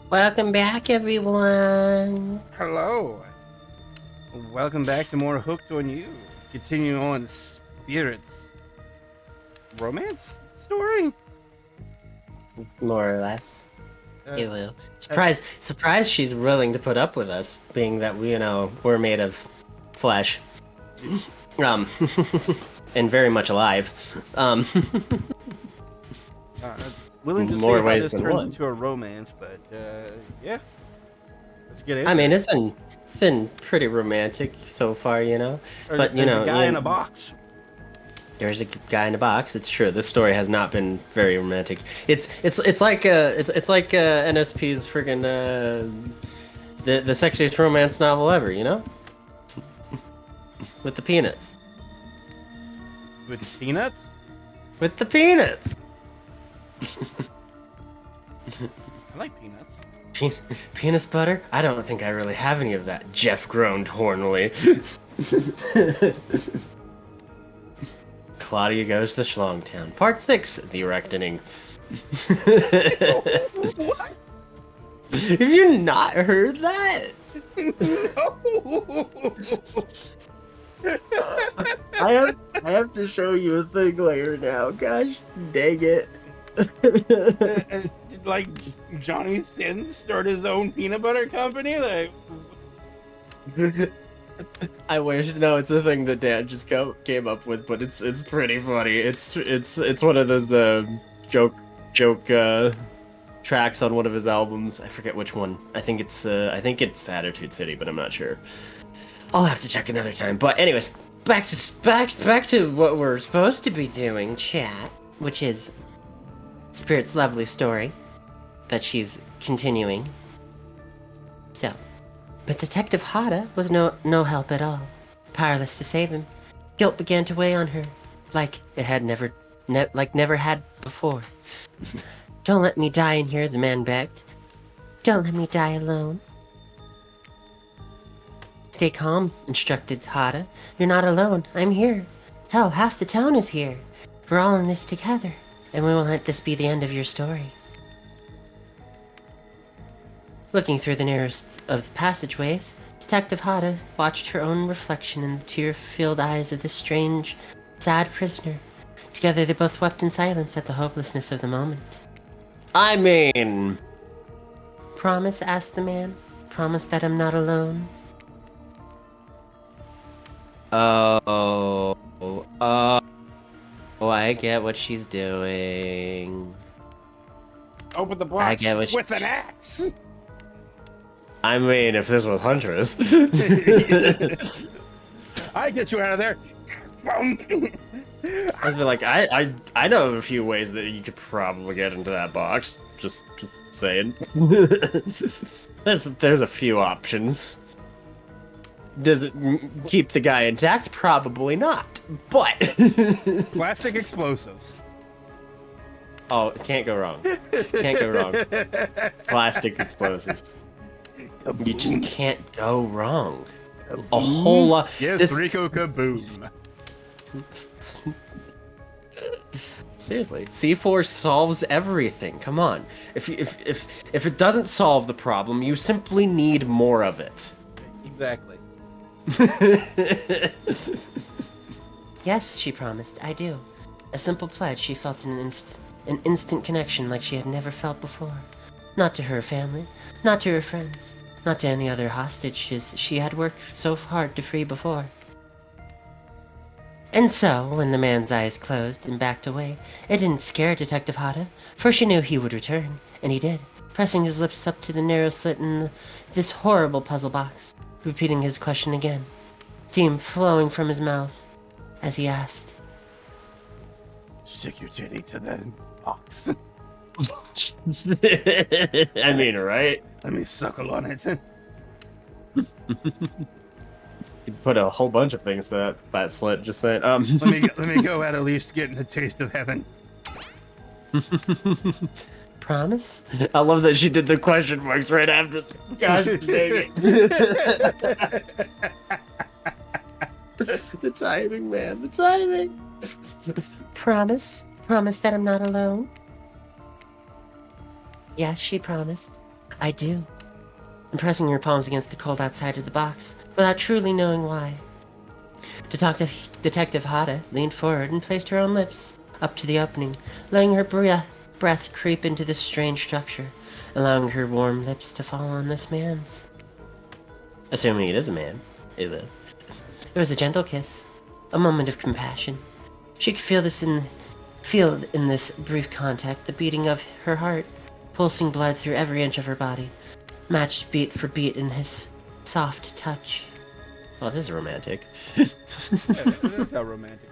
Welcome back, everyone. Hello. Welcome back to more Hooked on You. Continuing on Spirits romance story. More or less. Uh, You will. Surprise she's willing to put up with us, being that we're made of flesh. Um and very much alive. uh, Willing to More see how ways this than turns one. into a romance, but yeah, let's get into I mean, it. it's been pretty romantic so far, But There's a guy in a box. there's a guy in a box. It's true. This story has not been very romantic. It's like NSP's friggin' the sexiest romance novel ever, with the peanuts. With peanuts? With the peanuts. I like peanuts. Peanut butter? I don't think I really have any of that. Jeff groaned hornily. Claudia goes to Schlongtown. Part 6, The Reckoning. What? Have you not heard that? No. I have to show you a thing later now. Gosh, dang it. Did like Johnny Sins start his own peanut butter company? Like, I wish. No, it's a thing that Dan just came up with, but it's pretty funny. It's one of those joke tracks on one of his albums. I forget which one. I think it's Attitude City, but I'm not sure. I'll have to check another time. But anyways, back to what we're supposed to be doing, chat, which is Spirit's lovely story that she's continuing. So, but Detective Hada was no help at all. Powerless to save him, guilt began to weigh on her, like it had never had before. Don't let me die in here, the man begged. Don't let me die alone. Stay calm, instructed Hada. You're not alone. I'm here. Hell, half the town is here. We're all in this together, and we won't let this be the end of your story. Looking through the nearest of the passageways, Detective Hada watched her own reflection in the tear-filled eyes of this strange, sad prisoner. Together they both wept in silence at the hopelessness of the moment. I mean... Promise? Asked the man. Promise that I'm not alone? Oh, I get what she's doing. open the box get what with an axe. I mean, if this was Huntress. I get you out of there. I was like, I know of a few ways that you could probably get into that box. Just saying. There's a few options. Does it keep the guy intact? Probably not. But Plastic explosives. oh, can't go wrong. Can't go wrong. Plastic explosives. You just can't go wrong. A whole lot. Yes, Rico kaboom. Seriously, C4 solves everything. Come on. If it doesn't solve the problem, you simply need more of it. Exactly. Yes, she promised. I do. A simple pledge. She felt an instant connection like she had never felt before. Not to her family, not to her friends, not to any other hostages she had worked so hard to free before. And so, when the man's eyes closed and backed away, it didn't scare Detective Hada, for she knew he would return, and he did, pressing his lips up to the narrow slit in this horrible puzzle box, repeating his question again, steam flowing from his mouth, as he asked. Stick your titty to that box. I mean, right? Let me suckle on it. You'd put a whole bunch of things to that slit, just saying. Let me go at least getting a taste of heaven. Promise? I love that she did the question marks right after. Gosh dang it. The timing, man. The timing. Promise? Promise that I'm not alone? Yes, she promised. I do. And pressing her palms against the cold outside of the box, without truly knowing why. Detective Hada leaned forward and placed her own lips up to the opening, letting her breath creep into this strange structure, allowing her warm lips to fall on this man's. Assuming it is a man. It was a gentle kiss, a moment of compassion. She could feel in this brief contact the beating of her heart, pulsing blood through every inch of her body, matched beat for beat in his soft touch. Oh, this is romantic. That's how romantic.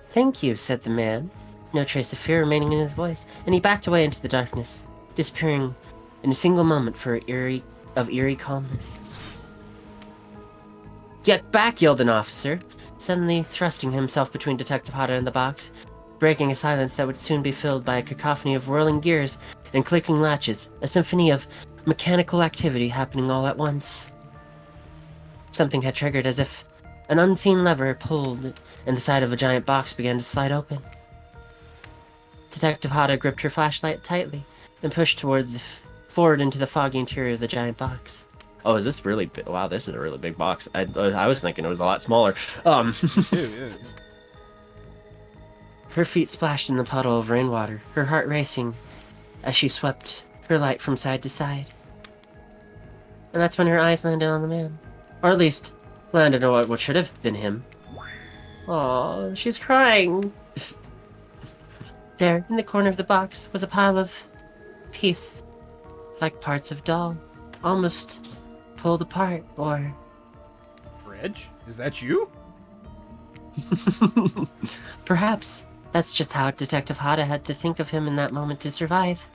Thank you, said the man, no trace of fear remaining in his voice, and he backed away into the darkness, disappearing in a single moment of eerie calmness. Get back, yelled an officer, suddenly thrusting himself between Detective Hada and the box, breaking a silence that would soon be filled by a cacophony of whirling gears and clicking latches, a symphony of mechanical activity happening all at once. Something had triggered as if an unseen lever pulled, and the side of a giant box began to slide open. Detective Hada gripped her flashlight tightly and pushed forward into the foggy interior of the giant box. Oh, is this really big? Wow, this is a really big box. I was thinking it was a lot smaller. Yeah. Her feet splashed in the puddle of rainwater, her heart racing as she swept her light from side to side. And that's when her eyes landed on the man. Or at least, landed on what should have been him. Aww, she's crying. There, in the corner of the box, was a pile of pieces, like parts of doll, almost pulled apart, or... Reg, is that you? Perhaps that's just how Detective Hada had to think of him in that moment to survive.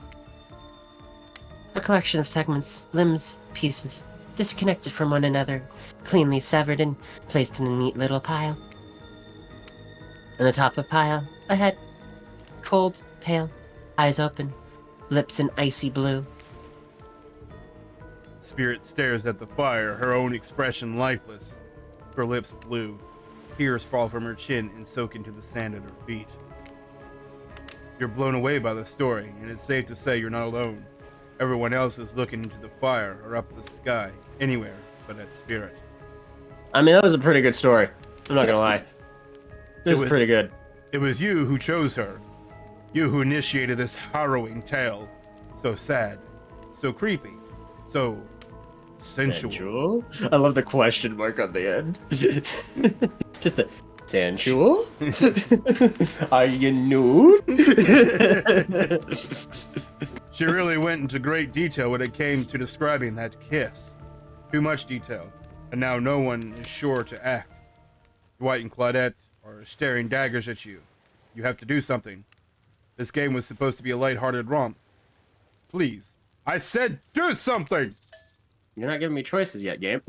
A collection of segments, limbs, pieces, disconnected from one another, cleanly severed and placed in a neat little pile. On the top of the pile, a head. Cold, pale, eyes open, lips in icy blue. Spirit stares at the fire, her own expression lifeless. Her lips blue. Tears fall from her chin and soak into the sand at her feet. You're blown away by the story, and it's safe to say you're not alone. Everyone else is looking into the fire or up the sky, anywhere but at Spirit. I mean, that was a pretty good story. I'm not gonna lie. It was pretty good. It was you who chose her. You who initiated this harrowing tale. So sad, so creepy, so sensual. I love the question mark on the end. Just the sensual? Are you nude? She really went into great detail when it came to describing that kiss. Too much detail, and now no one is sure to act. Dwight and Claudette are staring daggers at you. You have to do something. This game was supposed to be a lighthearted romp. Please. I said do something! You're not giving me choices yet, game.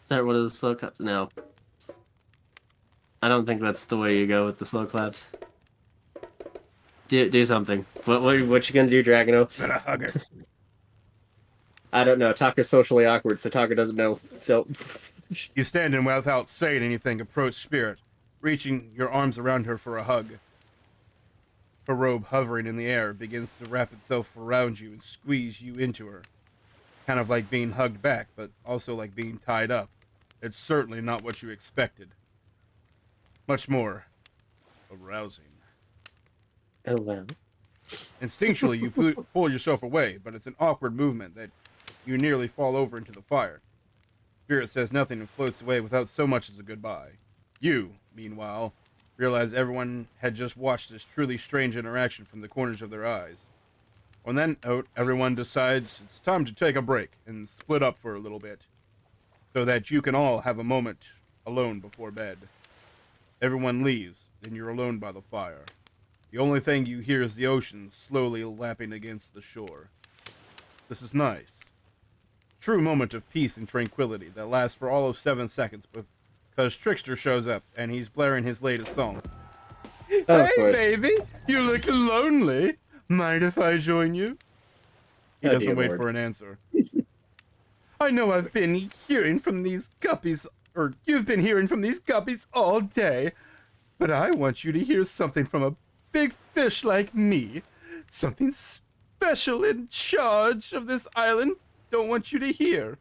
Start one of the slow claps. No. I don't think that's the way you go with the slow claps. Do something. What you gonna do, Dragano? I'm gonna hug her. I don't know. Taka's socially awkward, so Taka doesn't know. So You stand and without saying anything, approach Spirit, reaching your arms around her for a hug. Her robe hovering in the air begins to wrap itself around you and squeeze you into her. It's kind of like being hugged back, but also like being tied up. It's certainly not what you expected. Much more arousing. oh well. Instinctually, you pull yourself away, but it's an awkward movement that you nearly fall over into the fire. Spirit says nothing and floats away without so much as a goodbye. You, meanwhile, realize everyone had just watched this truly strange interaction from the corners of their eyes. On that note, everyone decides it's time to take a break and split up for a little bit, so that you can all have a moment alone before bed. Everyone leaves, and you're alone by the fire. The only thing you hear is the ocean slowly lapping against the shore. This is nice. True moment of peace and tranquility that lasts for all of 7 seconds because Trickster shows up and he's blaring his latest song. Oh, Hey, baby, you're looking lonely. Mind if I join you? He doesn't wait for an answer. I know I've been hearing from these guppies, or you've been hearing from these guppies all day. But I want you to hear something from a big fish like me. Something special in charge of this island. Don't want you to hear.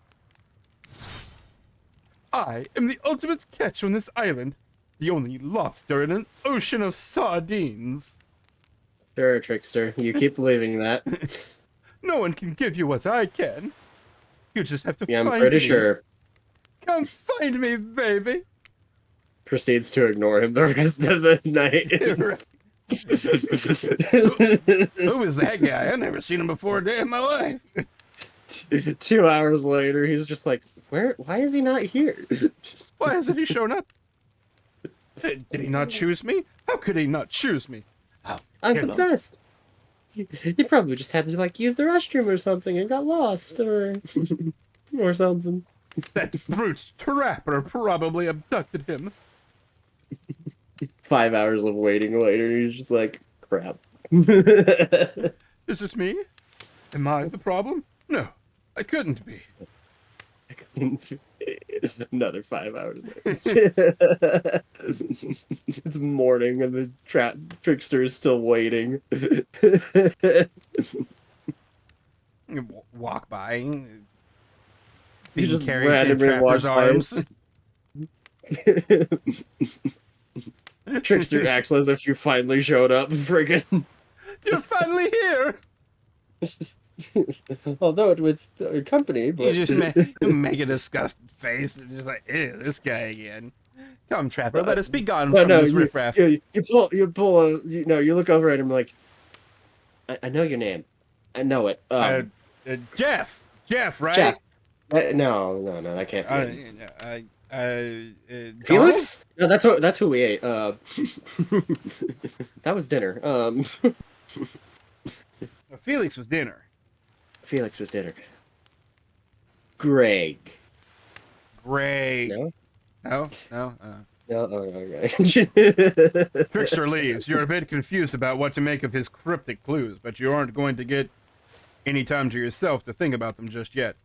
I am the ultimate catch on this island. The only lobster in an ocean of sardines. Sure, trickster. You keep believing that. No one can give you what I can. You just have to Yeah, find me. I'm pretty sure. Come find me, baby. Proceeds to ignore him the rest of the night. Who is that guy? I've never seen him before a day in my life. 2 hours later, he's just like, why is he not here? Why hasn't he shown up? Did he not choose me? How could he not choose me? Oh, I'm the best. He probably just had to like use the restroom or something and got lost or or something. That brute trapper probably abducted him. 5 hours of waiting later, he's just like, crap. Is it me? Am I the problem? No, I couldn't be. Another 5 hours later. It's morning and the trickster is still waiting. Walk by, You being just carried in randomly Trapper's walk by. arms. Trickster acts as if you finally showed up. Friggin'. You're finally here. Although it with company, but You just make a disgusted face and just like, ew, this guy again. Come, Trapper, let us be gone from this riffraff. You you look over at him like, I know your name. I know it. Jeff, right? Jeff. No, that can't be. Felix? No, that's who we ate. That was dinner. Felix was dinner. Felix was dinner. Greg. No. No. No, okay. Trickster leaves. You're a bit confused about what to make of his cryptic clues, but you aren't going to get any time to yourself to think about them just yet.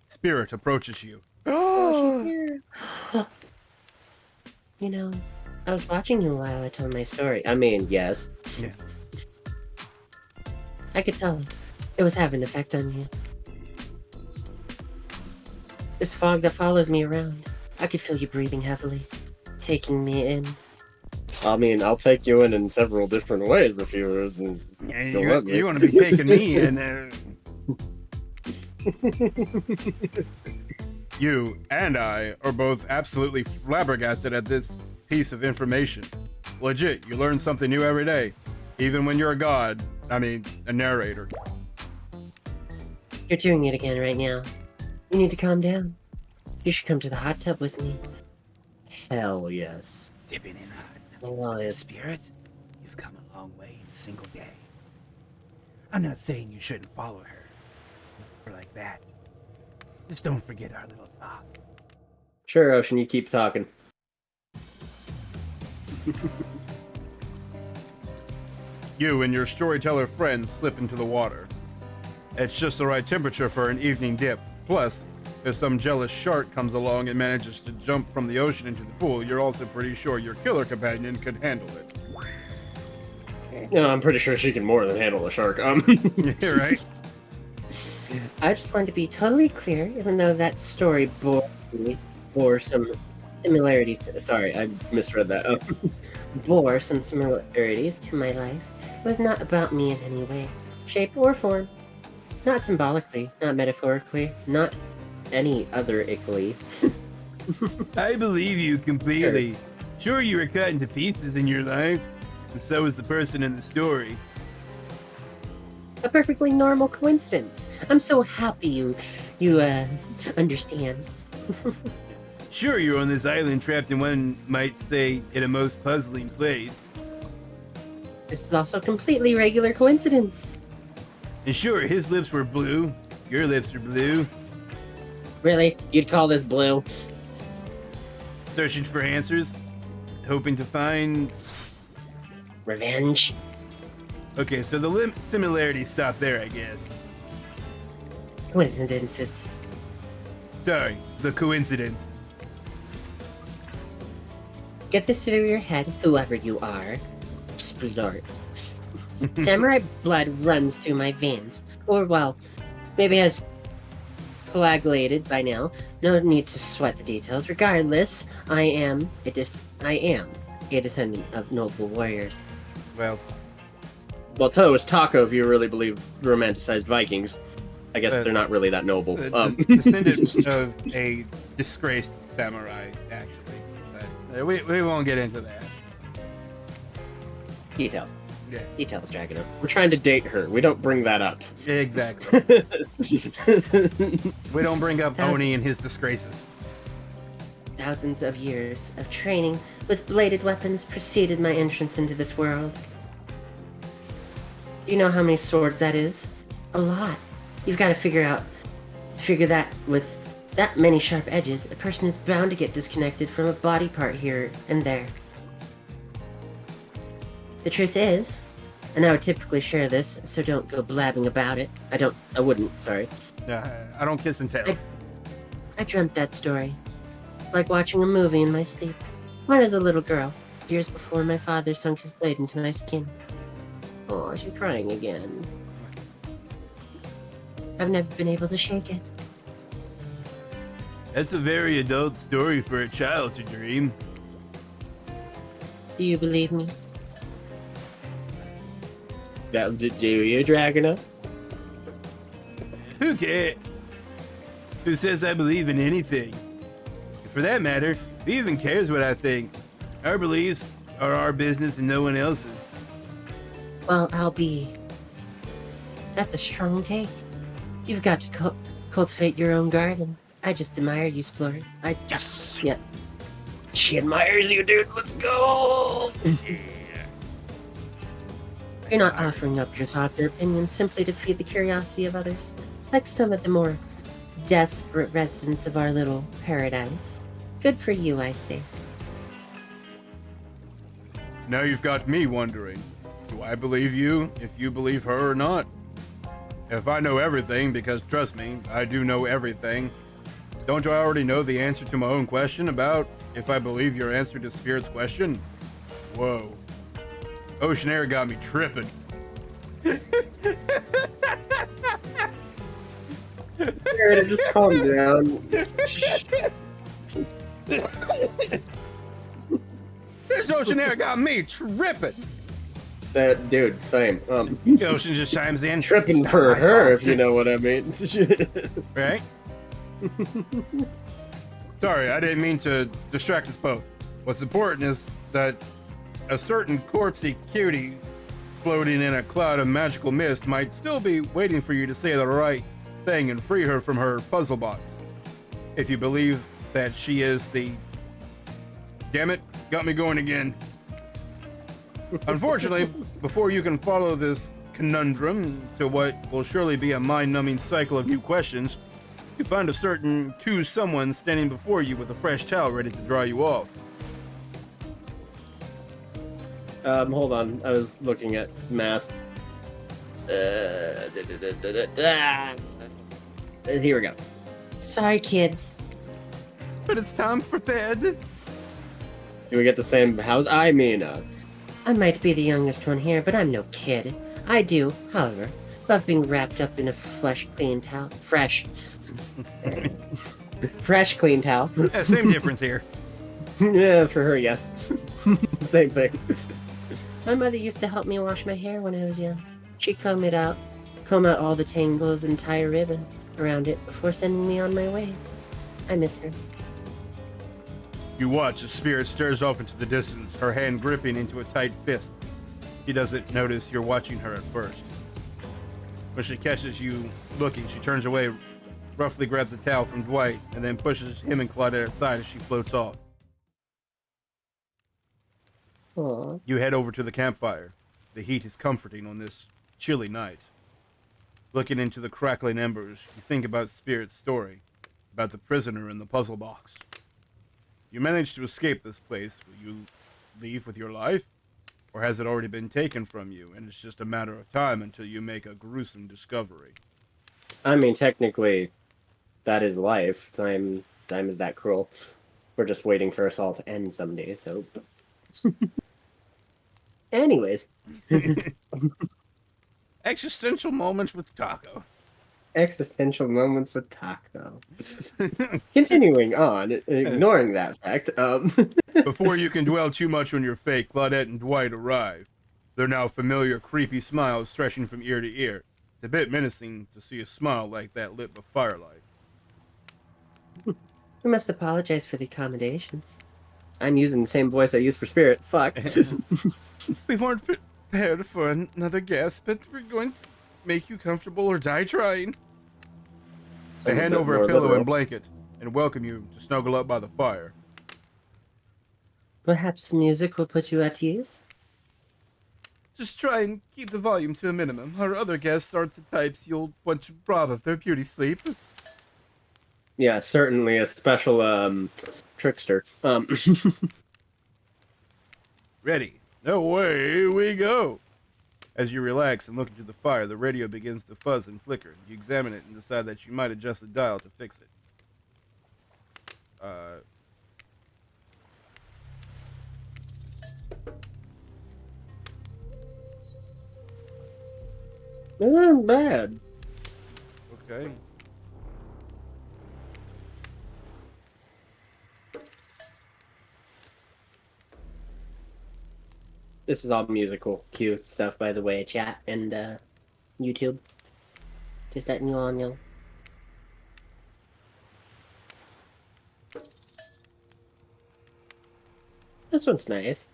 Spirit approaches you. Oh, she's here. You know, I was watching you while I told my story. I mean, yes. Yeah. I could tell it was having an effect on you. This fog that follows me around, I could feel you breathing heavily, taking me in. I mean, I'll take you in several different ways if you You want to be taking me in. You and I are both absolutely flabbergasted at this piece of information. Legit, you learn something new every day, even when you're a god. I mean, a narrator. You're doing it again right now. You need to calm down. You should come to the hot tub with me. Hell yes. Dipping in hot Oh, tubs with the yes. spirit? You've come a long way in a single day. I'm not saying you shouldn't follow her, or like that. Just don't forget our little talk. Sure, Ocean, you keep talking. You and your storyteller friends slip into the water. It's just the right temperature for an evening dip. Plus, if some jealous shark comes along and manages to jump from the ocean into the pool, you're also pretty sure your killer companion could handle it. No, I'm pretty sure she can more than handle a shark. Yeah, right? I just wanted to be totally clear, even though that story bore some similarities to... Sorry, I misread that. Bore some similarities to my life. It was not about me in any way, shape, or form. Not symbolically, not metaphorically, not any other ickly. I believe you completely. Sure, you were cut into pieces in your life, and so was the person in the story. A perfectly normal coincidence. I'm so happy you understand. Sure, you're on this island trapped in one might say in a most puzzling place. This is also a completely regular coincidence. And sure, his lips were blue, your lips are blue. Really? You'd call this blue? Searching for answers, hoping to find... Revenge? Okay, so the similarities stop there, I guess. Get this through your head, whoever you are. Splort. Samurai blood runs through my veins. Or, well, maybe has coagulated by now. No need to sweat the details. Regardless, I am a descendant of noble warriors. Well, So is Taco if you really believe romanticized Vikings. I guess they're not really that noble. Descendant of a disgraced samurai, actually. But we won't get into that. Details. Yeah, Details, Dragono. We're trying to date her. We don't bring that up. exactly. We don't bring up Oni and his disgraces. Thousands of years of training with bladed weapons preceded my entrance into this world. Do you know how many swords that is? A lot. You've got to figure that with that many sharp edges, a person is bound to get disconnected from a body part here and there. The truth is, and I would typically share this, so don't go blabbing about it. I wouldn't, sorry. I don't kiss and tell. I dreamt that story. Like watching a movie in my sleep. When I was a little girl, years before my father sunk his blade into my skin. Oh, she's crying again. I've never been able to shake it. That's a very adult story for a child to dream. Do you believe me? Do you, Dragono? Who cares? Who says I believe in anything? For that matter, who even cares what I think? Our beliefs are our business and no one else's. Well, I'll be. That's a strong take. You've got to cultivate your own garden. I just admire you, Splort. Yes! Yeah. She admires you, dude. Let's go! You're not offering up your thoughts or opinions simply to feed the curiosity of others, like some of the more desperate residents of our little paradise. Good for you, I say. Now you've got me wondering, do I believe you if you believe her or not? If I know everything, because trust me, I do know everything, don't I already know the answer to my own question about if I believe your answer to Spirit's question? Whoa. Ocean air got me tripping. Spirit, just calm down. This ocean air got me tripping. That dude, same. The ocean just chimes in. Tripping It's for not my her, fault. if you know what I mean. Right? Sorry, I didn't mean to distract us both. What's important is that a certain corpsey cutie floating in a cloud of magical mist might still be waiting for you to say the right thing and free her from her puzzle box. If you believe that she is the... Damn it, got me going again. Unfortunately, before you can follow this conundrum to what will surely be a mind-numbing cycle of new questions, you find a certain someone standing before you with a fresh towel ready to dry you off. Hold on. I was looking at math. Here we go. Sorry, kids. But it's time for bed. Do we get the same house? I mean, I might be the youngest one here, but I'm no kid. I do, however, love being wrapped up in a fresh, clean towel. Fresh, clean towel. Yeah, same difference here. yeah, for her, yes. Same thing. My mother used to help me wash my hair when I was young. She'd comb out all the tangles and tie a ribbon around it before sending me on my way. I miss her. You watch as Spirit stares off into the distance, her hand gripping into a tight fist. She doesn't notice you're watching her at first. When she catches you looking, she turns away, roughly grabs a towel from Dwight, and then pushes him and Claudette aside as she floats off. Aw. You head over to the campfire. The heat is comforting on this chilly night. Looking into the crackling embers, you think about Spirit's story, about the prisoner in the puzzle box. You managed to escape this place. Will you leave with your life? Or has it already been taken from you, and it's just a matter of time until you make a gruesome discovery? I mean, technically, that is life. Time is that cruel. We're just waiting for us all to end someday, so. Anyways, Existential moments with Taco. existential moments with Taco. Continuing on, ignoring that fact. Before you can dwell too much on your fate, Claudette and Dwight arrive. Their now familiar, creepy smiles stretching from ear to ear. It's a bit menacing to see a smile like that lit by firelight. We must apologize for the accommodations. I'm using the same voice I used for Spirit. Fuck. We weren't prepared for another guest, but we're going to make you comfortable or die trying. They hand over a pillow and blanket and welcome you to snuggle up by the fire. Perhaps music will put you at ease? Just try and keep the volume to a minimum. Our other guests aren't the types you'll want to rob of their beauty sleep. Yeah, certainly a special trickster. Ready. Away we go. As you relax and look into the fire, the radio begins to fuzz and flicker. You examine it and decide that you might adjust the dial to fix it. It isn't bad. Okay. This is all musical cue stuff, by the way, chat and YouTube. Just letting you all know. This one's nice.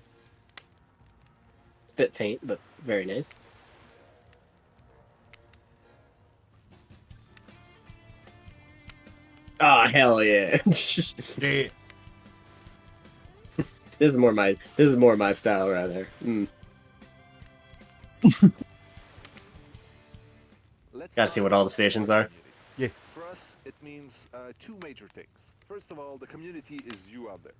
It's a bit faint, but very nice. Oh hell yeah! Yeah. This is more my style right there. Mm. Gotta see what all the stations are. Yeah. For us, it means two major things. First of all, the community is you out there.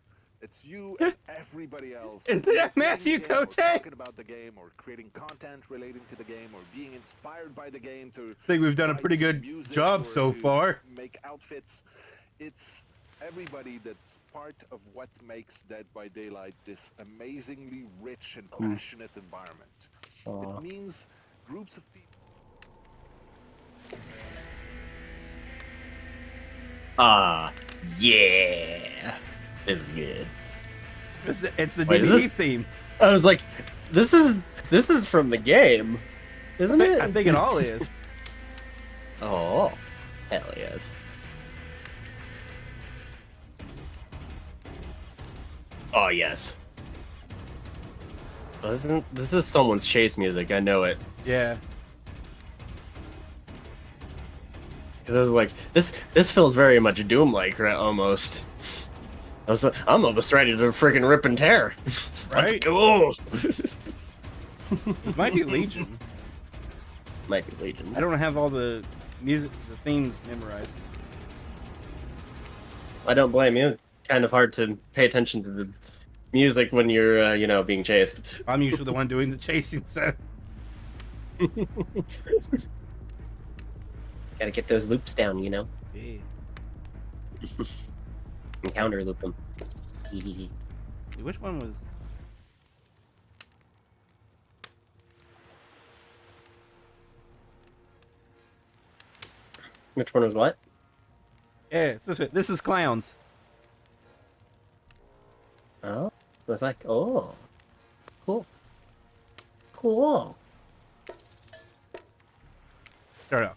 It's you and everybody else. Is that Matthew Cote? Talking about the game, or creating content relating to the game, or being inspired by the game to. I think we've done a pretty good music job or so to far. Make outfits. It's everybody that's part of what makes Dead by Daylight this amazingly rich and passionate environment. Aw. It means groups of people. Ah, yeah. This is good. It's the Wait, is DBE this- theme. I was like, this is from the game, isn't it? I think it all is. Oh, hell yes. Oh yes. This is someone's chase music. I know it. Yeah. Cause I was like, this feels very much Doom-like, right? Almost. I'm almost ready to freaking rip and tear. Let's Right? go. It might be Legion. Might be Legion. I don't have all the music, the themes memorized. I don't blame you. Kind of hard to pay attention to the music when you're, being chased. I'm usually the one doing the chasing, so. Gotta get those loops down, Yeah. and counter loop them. Which one was? Which one was what? Yeah, it's this one. This is Clowns. Oh, it was like, oh, cool. Start out.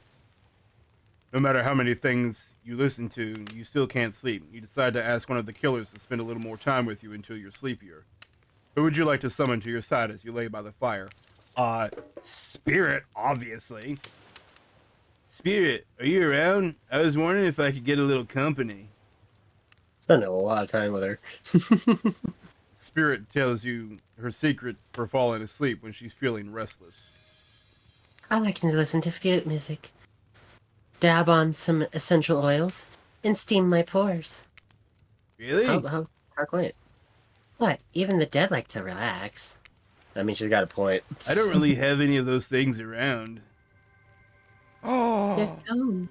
No matter how many things you listen to, you still can't sleep. You decide to ask one of the killers to spend a little more time with you until you're sleepier. Who would you like to summon to your side as you lay by the fire? Spirit, obviously. Spirit, are you around? I was wondering if I could get a little company. Spending a lot of time with her. Spirit tells you her secret for falling asleep when she's feeling restless. I like to listen to flute music, dab on some essential oils, and steam my pores. Really? How quaint. What? Even the dead like to relax. I mean, she's got a point. I don't really have any of those things around. There's Oh. tone.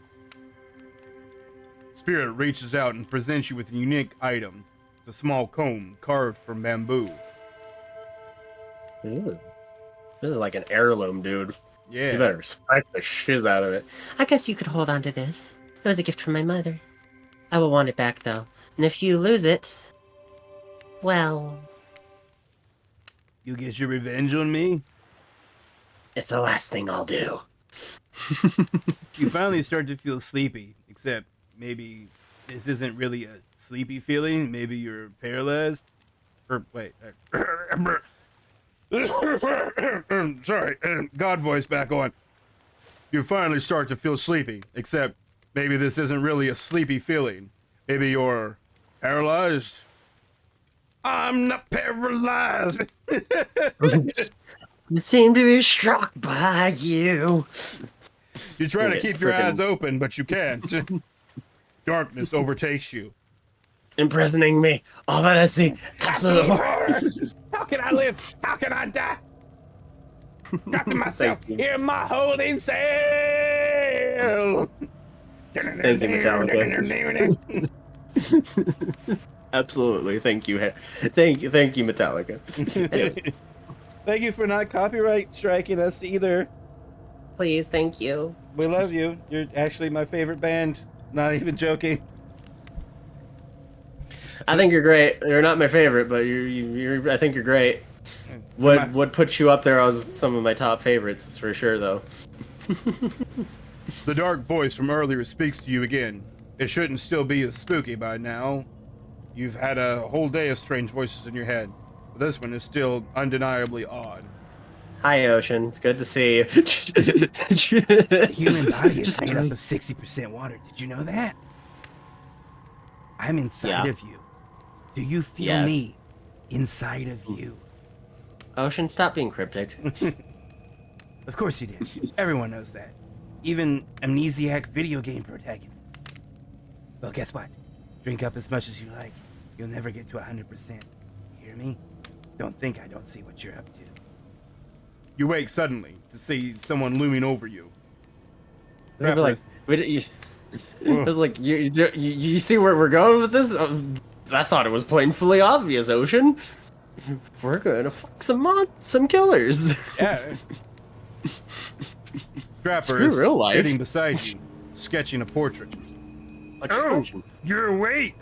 Spirit reaches out and presents you with a unique item. It's a small comb carved from bamboo. Ooh. This is like an heirloom, dude. Yeah. You better respect the shiz out of it. I guess you could hold on to this. It was a gift from my mother. I will want it back, though. And if you lose it, well, You get your revenge on me? It's the last thing I'll do. You finally start to feel sleepy, except maybe this isn't really a sleepy feeling. Maybe you're paralyzed. Or wait. Sorry, God voice back on. You finally start to feel sleepy, except maybe this isn't really a sleepy feeling. Maybe you're paralyzed. I'm not paralyzed. I seem to be struck by you. You try to Okay, keep your frickin- eyes open, but you can't. Darkness overtakes you. Imprisoning me. All that I see. Absolute horror. How can I live? How can I die? Trapped myself Thank you. in my holding cell. Thank you, Metallica. Absolutely. Thank you. Thank you, Metallica. Anyways, Thank you for not copyright striking us either. please, thank you. We love you. You're actually my favorite band. Not even joking. I think you're great. You're not my favorite, but you're. I think you're great. What puts you up there as some of my top favorites for sure, though. The dark voice from earlier speaks to you again. It shouldn't still be as spooky by now. You've had a whole day of strange voices in your head. But this one is still undeniably odd. Hi, Ocean. It's good to see you. The human body is made up of 60% water. Did you know that? I'm inside Yeah. of you. Do you feel Yes. me inside of you? Ocean, stop being cryptic. Of course you did. Everyone knows that. Even amnesiac video game protagonist. Well, guess what? Drink up as much as you like. You'll never get to 100%. You hear me? Don't think I don't see what you're up to. You wake suddenly to see someone looming over you. They'd be like, it was like, you see where we're going with this? I thought it was plainly obvious, Ocean. We're gonna fuck some killers. Yeah. Trapper Screw is real life. sitting beside you, sketching a portrait. Like a skeleton. You're awake.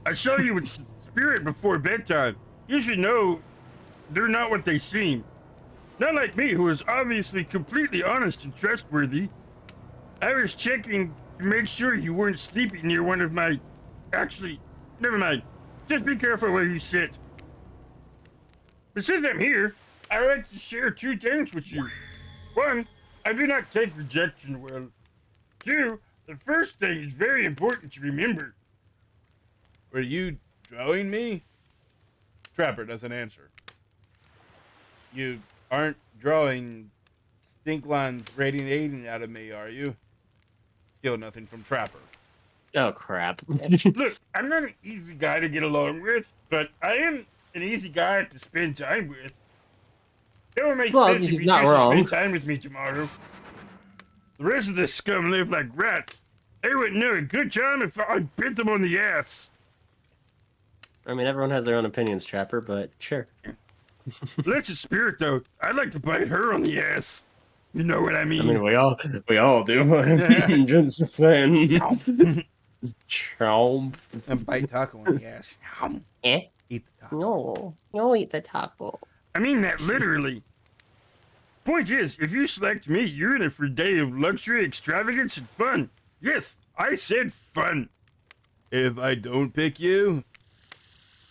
I saw you with spirit before bedtime. You should know they're not what they seem. Not like me, who is obviously completely honest and trustworthy. I was checking to make sure you weren't sleeping near one of my... Actually, never mind. Just be careful where you sit. But since I'm here, I'd like to share two things with you. One, I do not take rejection well. Two, the first thing is very important to remember. Are you drawing me? Trapper doesn't answer. You aren't drawing stink lines radiating out of me, are you? Still nothing from Trapper. Oh crap. Look, I'm not an easy guy to get along with, but I am an easy guy to spend time with. It would make Well, sense if he's you not choose to wrong. spend time with me tomorrow. The rest of this scum live like rats. They wouldn't know a good time if I bit them on the ass. I mean, everyone has their own opinions, Trapper, but sure. Let's a spirit though. I'd like to bite her on the ass. You know what I mean? I mean, we all do. Just saying. Chomp. And bite Taco on the ass. Eh? Eat the taco. No, no, eat the taco. I mean that literally. Point is, if you select me, you're in it for a day of luxury, extravagance, and fun. Yes, I said fun. If I don't pick you?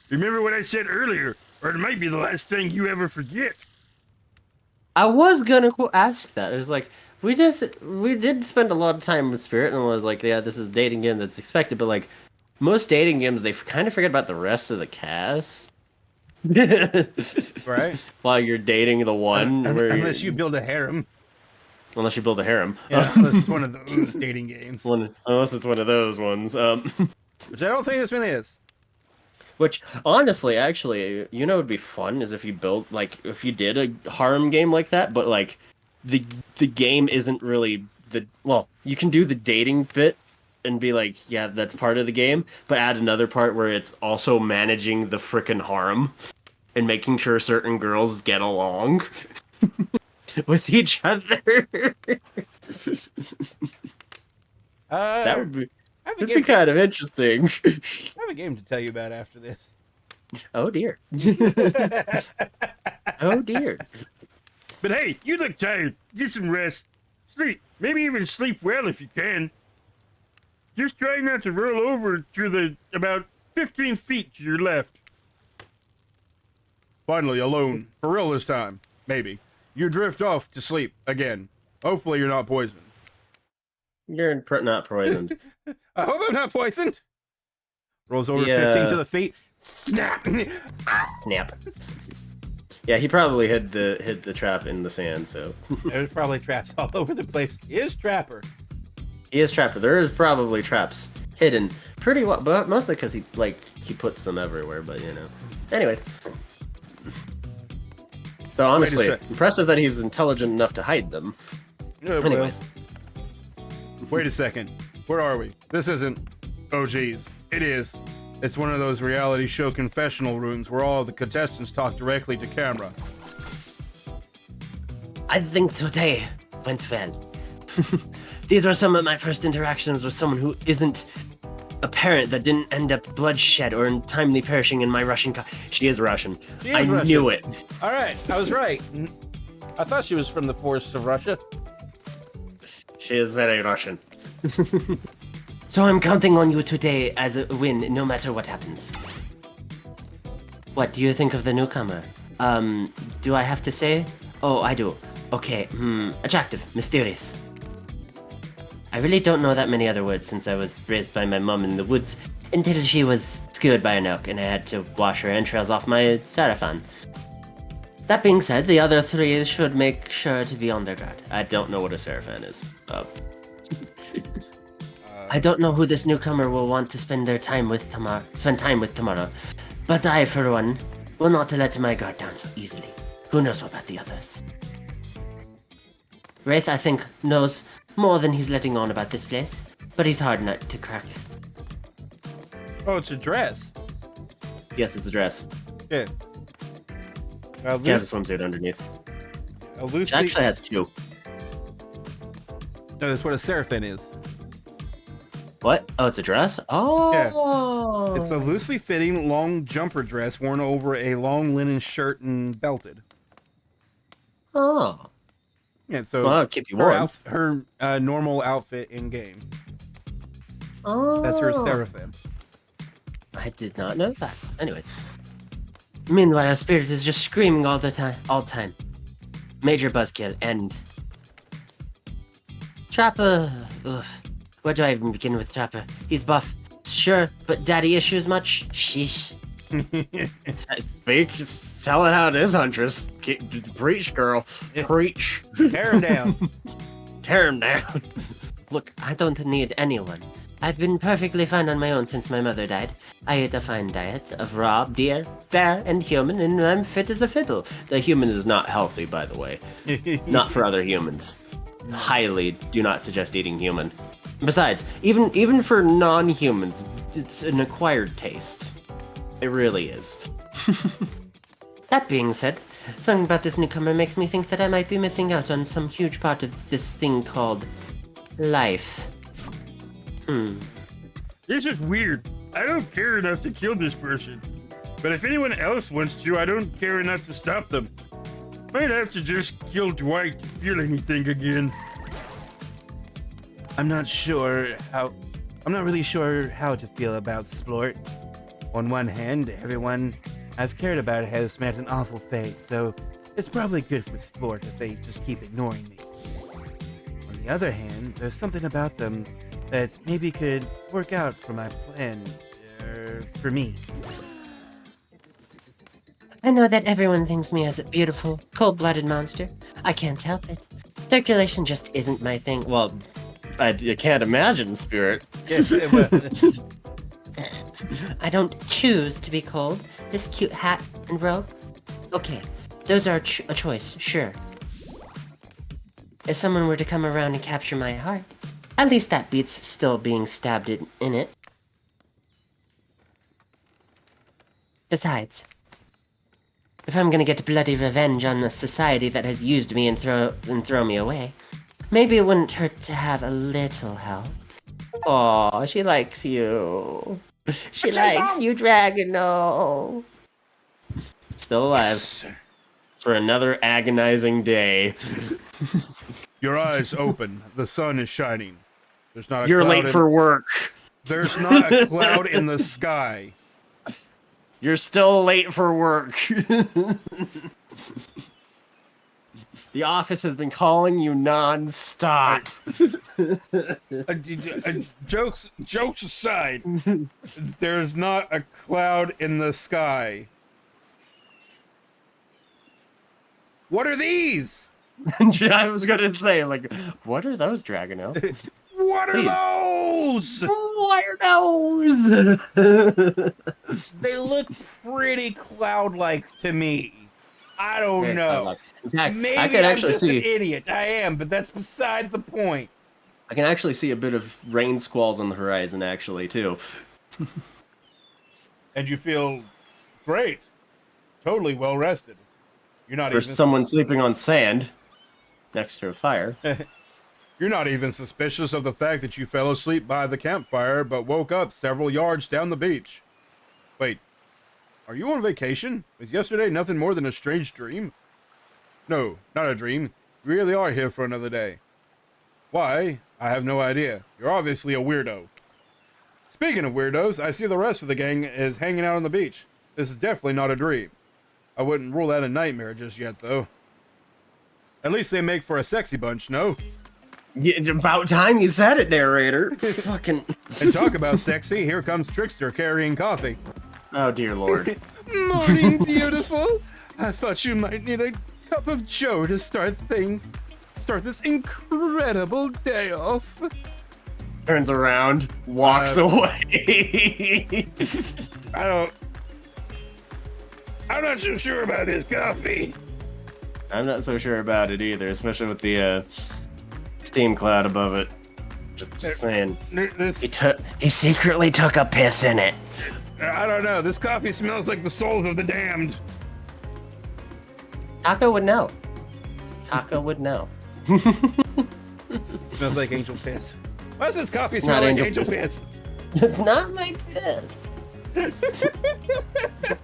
Remember what I said earlier, or it might be the last thing you ever forget. I was gonna ask that. It was like, we did spend a lot of time with Spirit, and I was like, yeah, this is a dating game that's expected, but like, most dating games, they kind of forget about the rest of the cast. Right? While you're dating the one, Unless you build a harem. unless you build a harem. Yeah, unless it's one of those dating games. Unless it's one of those ones. Which I don't think this one is. Which, honestly, actually, you know, would be fun is if you built, like, if you did a harem game like that, but like, the game isn't really well, you can do the dating bit, and be like, yeah, that's part of the game, but add another part where it's also managing the frickin' harem and making sure certain girls get along with each other. That would be I have a that'd game. be kind of interesting. I have a game to tell you about after this. Oh dear. Oh dear. But hey, you look tired. Get some rest. Sleep. Maybe even sleep well if you can. Just try not to roll over to the about 15 feet to your left. Finally, alone. For real this time. Maybe. You drift off to sleep again. Hopefully you're not poisoned. You're not poisoned. I hope I'm not poisoned. Rolls over Yeah. 15 to the feet. Snap! Snap. Yeah, he probably hid the trap in the sand, so There's probably traps all over the place. He is Trapper. he is trapper. There is probably traps hidden pretty well, but mostly because he puts them everywhere. But you know, anyways. So honestly, sec. impressive that he's intelligent enough to hide them. Anyways, Wait a second. Where are we? This isn't... Oh, geez. It is. It's one of those reality show confessional rooms where all of the contestants talk directly to camera. I think today went well. These were some of my first interactions with someone who isn't a parent that didn't end up bloodshed or untimely perishing in my Russian she is Russian. She is I Russian. knew it. All right. I was right. I thought she was from the forests of Russia. She is very Russian. So I'm counting on you today as a win, no matter what happens. What do you think of the newcomer? Do I have to say? Oh, I do. Okay, attractive, mysterious. I really don't know that many other words since I was raised by my mum in the woods until she was skewered by an elk and I had to wash her entrails off my sarafan. That being said, the other three should make sure to be on their guard. I don't know what a sarafan is. I don't know who this newcomer will want to spend time with tomorrow, but I, for one, will not let my guard down so easily. Who knows about the others? Wraith, I think, knows more than he's letting on about this place, but he's hard nut to crack. Oh, it's a dress. Yes, it's a dress. Yeah. She has a swimsuit underneath. A She loosely... actually has two. No, that's what a seraphim is. What? Oh, it's a dress? Oh. It's a loosely fitting long jumper dress worn over a long linen shirt and belted. Oh. Yeah, so Well, that'll keep you her, warm. her normal outfit in game. Oh. That's her seraphim. I did not know that. Anyway. Meanwhile, Spirit is just screaming all time. Major buzzkill, and... Trapper... Ugh. Where do I even begin with Trapper? He's buff, sure, but daddy issues much? Sheesh. Speak. Tell it how it is, Huntress. Preach, girl. Preach. Tear him down. Tear him down. Look, I don't need anyone. I've been perfectly fine on my own since my mother died. I eat a fine diet of raw, deer, bear, and human, and I'm fit as a fiddle. The human is not healthy, by the way. Not for other humans. Highly do not suggest eating human. Besides, even for non-humans, it's an acquired taste. It really is. That being said, something about this newcomer makes me think that I might be missing out on some huge part of this thing called life. This is weird. I don't care enough to kill this person. But if anyone else wants to, I don't care enough to stop them. Might have to just kill Dwight to feel anything again. I'm not really sure how to feel about Splort. On one hand, everyone I've cared about has met an awful fate, so it's probably good for Splort if they just keep ignoring me. On the other hand, there's something about them that maybe could work out for my plan, for me. I know that everyone thinks me as a beautiful, cold-blooded monster. I can't help it. Circulation just isn't my thing. Well, I can't imagine, Spirit. I don't choose to be cold. This cute hat and robe. Okay, those are a choice, sure. If someone were to come around and capture my heart, At least that beats still being stabbed in it. Besides, if I'm gonna get bloody revenge on the society that has used me and throw me away, maybe it wouldn't hurt to have a little help. Aw, she likes you. She likes you, Dragano. Still alive Yes. for another agonizing day. Your eyes open. The sun is shining. There's not a You're cloud late in- for work. There's not a cloud in the sky. You're still late for work. The office has been calling you non-stop. Jokes aside, there's not a cloud in the sky. What are these? I was gonna say, like, what are those, Dragano? What are Please. those? What are those? They look pretty cloud-like to me. I don't Very know. cloud-like. In fact, Maybe I can I'm actually just an see. idiot. I am, but that's beside the point. I can actually see a bit of rain squalls on the horizon, actually, too. And you feel great. Totally well rested. You're not For even someone sleeping on sand next to a fire. You're not even suspicious of the fact that you fell asleep by the campfire but woke up several yards down the beach. Wait, are you on vacation? Was yesterday nothing more than a strange dream? No, not a dream. You really are here for another day. Why? I have no idea. You're obviously a weirdo. Speaking of weirdos, I see the rest of the gang is hanging out on the beach. This is definitely not a dream. I wouldn't rule out a nightmare just yet, though. At least they make for a sexy bunch, no? Yeah, it's about time you said it, narrator. Fucking. And talk about sexy, here comes Trickster carrying coffee. Oh, dear Lord. Morning, beautiful. I thought you might need a cup of joe to start things. Start this incredible day off. Turns around, walks away. I'm not so sure about this coffee. I'm not so sure about it either, especially with the steam cloud above it. Just saying. He secretly took a piss in it. I don't know. This coffee smells like the souls of the damned. Taco would know. Taco would know. Smells like angel piss. Why does this coffee Not smell like angel angel piss. piss? It's not my piss.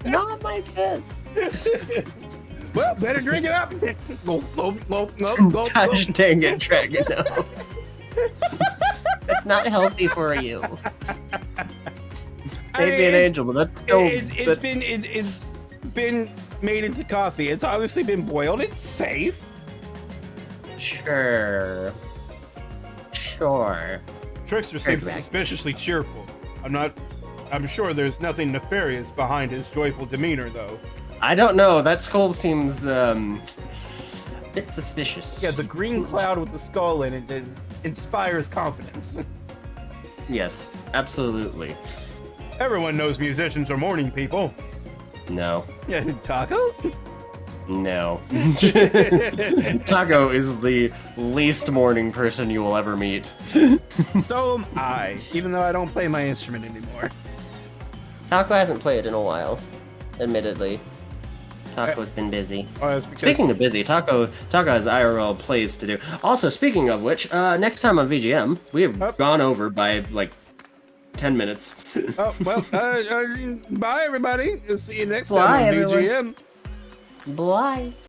Not my piss. Well, better drink it up. Nope. Gosh dang it, Dragano. It's not healthy for you. Maybe an angel, but that's no. It's been made into coffee. It's obviously been boiled. It's safe. Sure. Trickster seems Drag. suspiciously cheerful. I'm sure there's nothing nefarious behind his joyful demeanor, though. I don't know. That skull seems a bit suspicious. Yeah, the green cloud with the skull in it inspires confidence. Yes, absolutely. Everyone knows musicians are morning people. No. Yeah, Taco? No. Taco is the least morning person you will ever meet. So am I, even though I don't play my instrument anymore. Taco hasn't played in a while, admittedly. Taco's been busy. Oh, that's because Speaking of busy, Taco has IRL plays to do. Also, speaking of which, next time on VGM, we have gone over by like 10 minutes. Oh, well, bye everybody. See you next Bye, time on everyone. BGM. Bye.